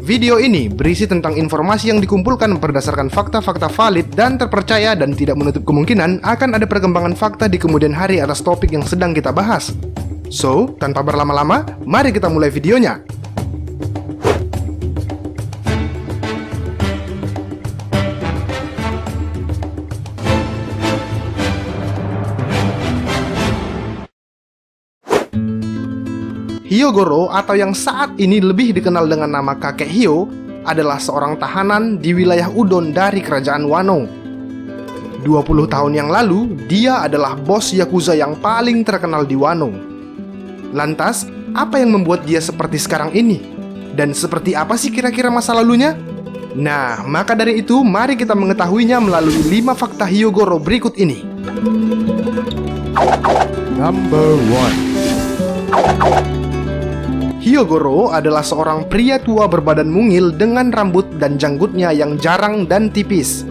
Video ini berisi tentang informasi yang dikumpulkan berdasarkan fakta-fakta valid dan terpercaya dan tidak menutup kemungkinan akan ada perkembangan fakta di kemudian hari atas topik yang sedang kita bahas. So, tanpa berlama-lama, mari kita mulai videonya. Hyogoro atau yang saat ini lebih dikenal dengan nama kakek Hyo adalah seorang tahanan di wilayah Udon dari kerajaan Wano. 20 tahun yang lalu, dia adalah bos Yakuza yang paling terkenal di Wano. Lantas, apa yang membuat dia seperti sekarang ini? Dan seperti apa sih kira-kira masa lalunya? Nah, maka dari itu, mari kita mengetahuinya melalui 5 fakta Hyogoro berikut ini. Number 1. Hyogoro adalah seorang pria tua berbadan mungil dengan rambut dan janggutnya yang jarang dan tipis.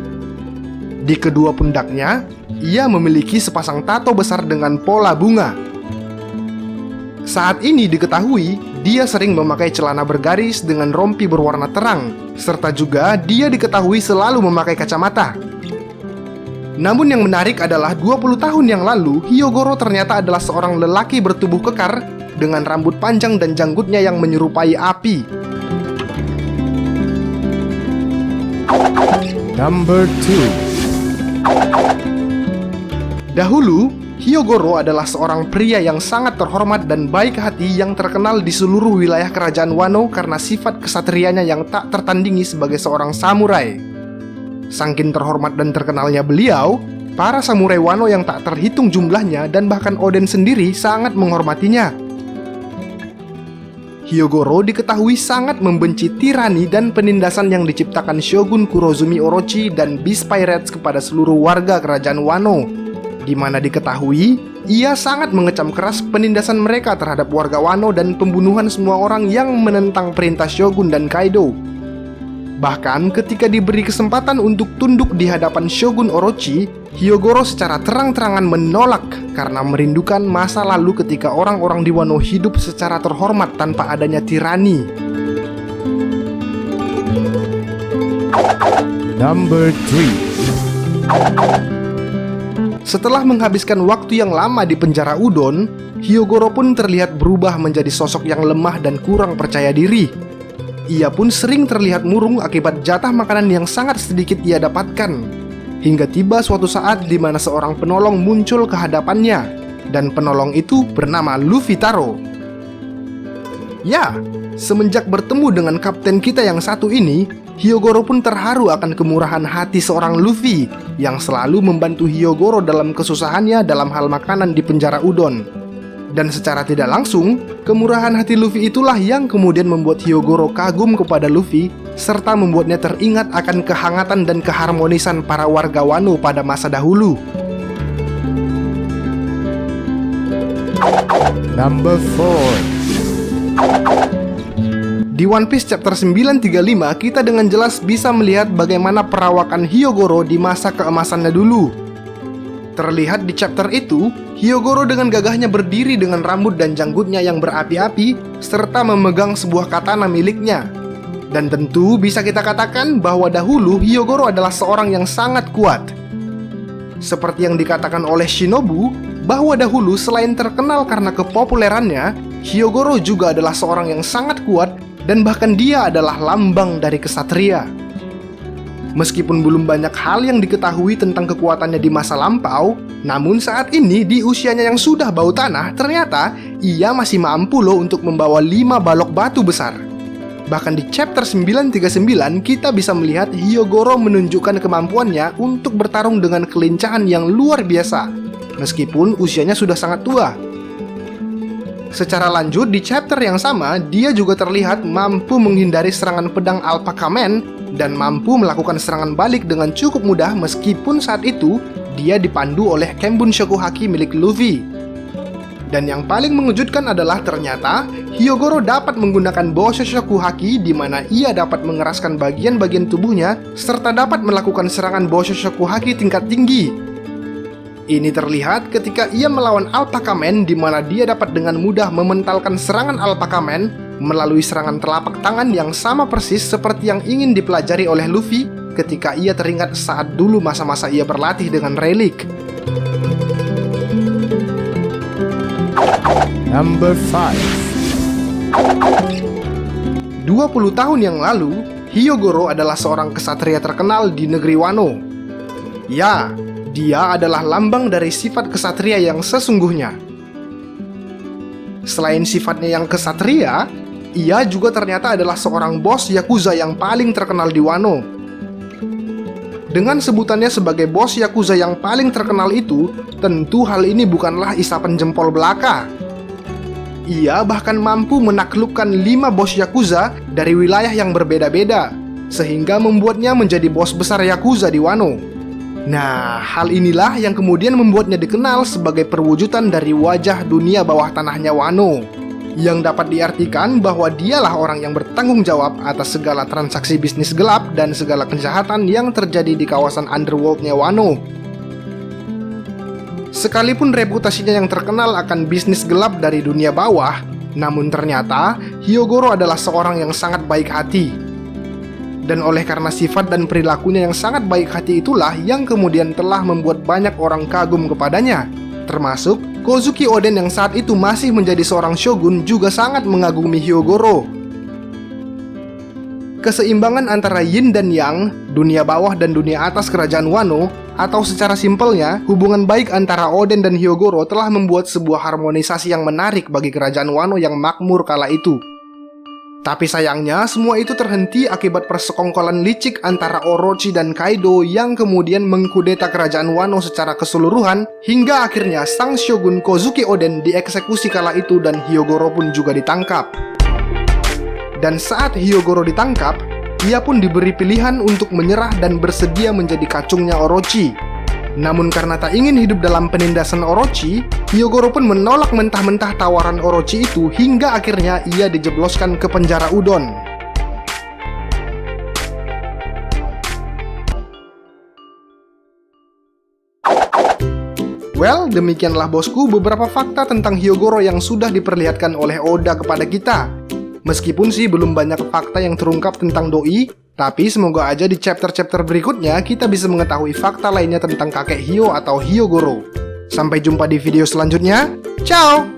Di kedua pundaknya, ia memiliki sepasang tato besar dengan pola bunga. Saat ini diketahui, dia sering memakai celana bergaris dengan rompi berwarna terang, serta juga dia diketahui selalu memakai kacamata. Namun yang menarik adalah 20 tahun yang lalu, Hyogoro ternyata adalah seorang lelaki bertubuh kekar dengan rambut panjang dan janggutnya yang menyerupai api. Number 2. Dahulu, Hyogoro adalah seorang pria yang sangat terhormat dan baik hati yang terkenal di seluruh wilayah kerajaan Wano karena sifat kesatrianya yang tak tertandingi sebagai seorang samurai. Saking terhormat dan terkenalnya beliau, para samurai Wano yang tak terhitung jumlahnya dan bahkan Oden sendiri sangat menghormatinya. Hyogoro diketahui sangat membenci tirani dan penindasan yang diciptakan Shogun Kurozumi Orochi dan Beast Pirates kepada seluruh warga kerajaan Wano, di mana diketahui ia sangat mengecam keras penindasan mereka terhadap warga Wano dan pembunuhan semua orang yang menentang perintah Shogun dan Kaido. Bahkan ketika diberi kesempatan untuk tunduk di hadapan Shogun Orochi, Hyogoro secara terang-terangan menolak karena merindukan masa lalu ketika orang-orang di Wano hidup secara terhormat tanpa adanya tirani. Number 3. Setelah menghabiskan waktu yang lama di penjara Udon, Hyogoro pun terlihat berubah menjadi sosok yang lemah dan kurang percaya diri. Ia pun sering terlihat murung akibat jatah makanan yang sangat sedikit ia dapatkan. Hingga tiba suatu saat di mana seorang penolong muncul ke hadapannya, dan penolong itu bernama Luffy Taro. Ya, semenjak bertemu dengan kapten kita yang satu ini, Hyogoro pun terharu akan kemurahan hati seorang Luffy yang selalu membantu Hyogoro dalam kesusahannya dalam hal makanan di penjara Udon. Dan secara tidak langsung, kemurahan hati Luffy itulah yang kemudian membuat Hyogoro kagum kepada Luffy, serta membuatnya teringat akan kehangatan dan keharmonisan para warga Wano pada masa dahulu. Number 4. Di One Piece chapter 935, kita dengan jelas bisa melihat bagaimana perawakan Hyogoro di masa keemasannya dulu. Terlihat di chapter itu, Hyogoro dengan gagahnya berdiri dengan rambut dan janggutnya yang berapi-api, serta memegang sebuah katana miliknya. Dan tentu bisa kita katakan bahwa dahulu Hyogoro adalah seorang yang sangat kuat. Seperti yang dikatakan oleh Shinobu, bahwa dahulu selain terkenal karena kepopulerannya, Hyogoro juga adalah seorang yang sangat kuat dan bahkan dia adalah lambang dari kesatria. Meskipun belum banyak hal yang diketahui tentang kekuatannya di masa lampau, namun saat ini di usianya yang sudah bau tanah, ternyata ia masih mampu loh untuk membawa 5 balok batu besar. Bahkan di chapter 939 kita bisa melihat Hyogoro menunjukkan kemampuannya untuk bertarung dengan kelincahan yang luar biasa, meskipun usianya sudah sangat tua. Secara lanjut di chapter yang sama, dia juga terlihat mampu menghindari serangan pedang Alpaca Man dan mampu melakukan serangan balik dengan cukup mudah meskipun saat itu dia dipandu oleh Kenbun Shakuhaki milik Luffy. Dan yang paling mengejutkan adalah ternyata Hyogoro dapat menggunakan Bosho Shakuhaki di mana ia dapat mengeraskan bagian-bagian tubuhnya serta dapat melakukan serangan Bosho Shakuhaki tingkat tinggi. Ini terlihat ketika ia melawan Alpaca Man di mana dia dapat dengan mudah mementalkan serangan Alpaca Man melalui serangan telapak tangan yang sama persis seperti yang ingin dipelajari oleh Luffy ketika ia teringat saat dulu masa-masa ia berlatih dengan Rayleigh. Number 5. 20 tahun yang lalu, Hyogoro adalah seorang kesatria terkenal di negeri Wano. Ya, dia adalah lambang dari sifat kesatria yang sesungguhnya. Selain sifatnya yang kesatria, ia juga ternyata adalah seorang bos Yakuza yang paling terkenal di Wano. Dengan sebutannya sebagai bos Yakuza yang paling terkenal itu, tentu hal ini bukanlah isapan jempol belaka. Ia bahkan mampu menaklukkan 5 bos Yakuza dari wilayah yang berbeda-beda, sehingga membuatnya menjadi bos besar Yakuza di Wano. Nah, hal inilah yang kemudian membuatnya dikenal sebagai perwujudan dari wajah dunia bawah tanahnya Wano, yang dapat diartikan bahwa dialah orang yang bertanggung jawab atas segala transaksi bisnis gelap dan segala kejahatan yang terjadi di kawasan underworld-nya Wano. Sekalipun reputasinya yang terkenal akan bisnis gelap dari dunia bawah, namun ternyata Hyogoro adalah seorang yang sangat baik hati. Dan oleh karena sifat dan perilakunya yang sangat baik hati itulah yang kemudian telah membuat banyak orang kagum kepadanya, termasuk Kozuki Oden yang saat itu masih menjadi seorang shogun juga sangat mengagumi Hyogoro. Keseimbangan antara yin dan yang, dunia bawah dan dunia atas kerajaan Wano, atau secara simpelnya, hubungan baik antara Oden dan Hyogoro telah membuat sebuah harmonisasi yang menarik bagi kerajaan Wano yang makmur kala itu. Tapi sayangnya, semua itu terhenti akibat persekongkolan licik antara Orochi dan Kaido yang kemudian mengkudeta kerajaan Wano secara keseluruhan, hingga akhirnya sang shogun Kozuki Oden dieksekusi kala itu dan Hyogoro pun juga ditangkap. Dan saat Hyogoro ditangkap, ia pun diberi pilihan untuk menyerah dan bersedia menjadi kacungnya Orochi. Namun karena tak ingin hidup dalam penindasan Orochi, Hyogoro pun menolak mentah-mentah tawaran Orochi itu hingga akhirnya ia dijebloskan ke penjara Udon. Well, demikianlah bosku beberapa fakta tentang Hyogoro yang sudah diperlihatkan oleh Oda kepada kita. Meskipun sih belum banyak fakta yang terungkap tentang doi, tapi semoga aja di chapter-chapter berikutnya kita bisa mengetahui fakta lainnya tentang kakek Hyo atau Hyogoro. Sampai jumpa di video selanjutnya. Ciao!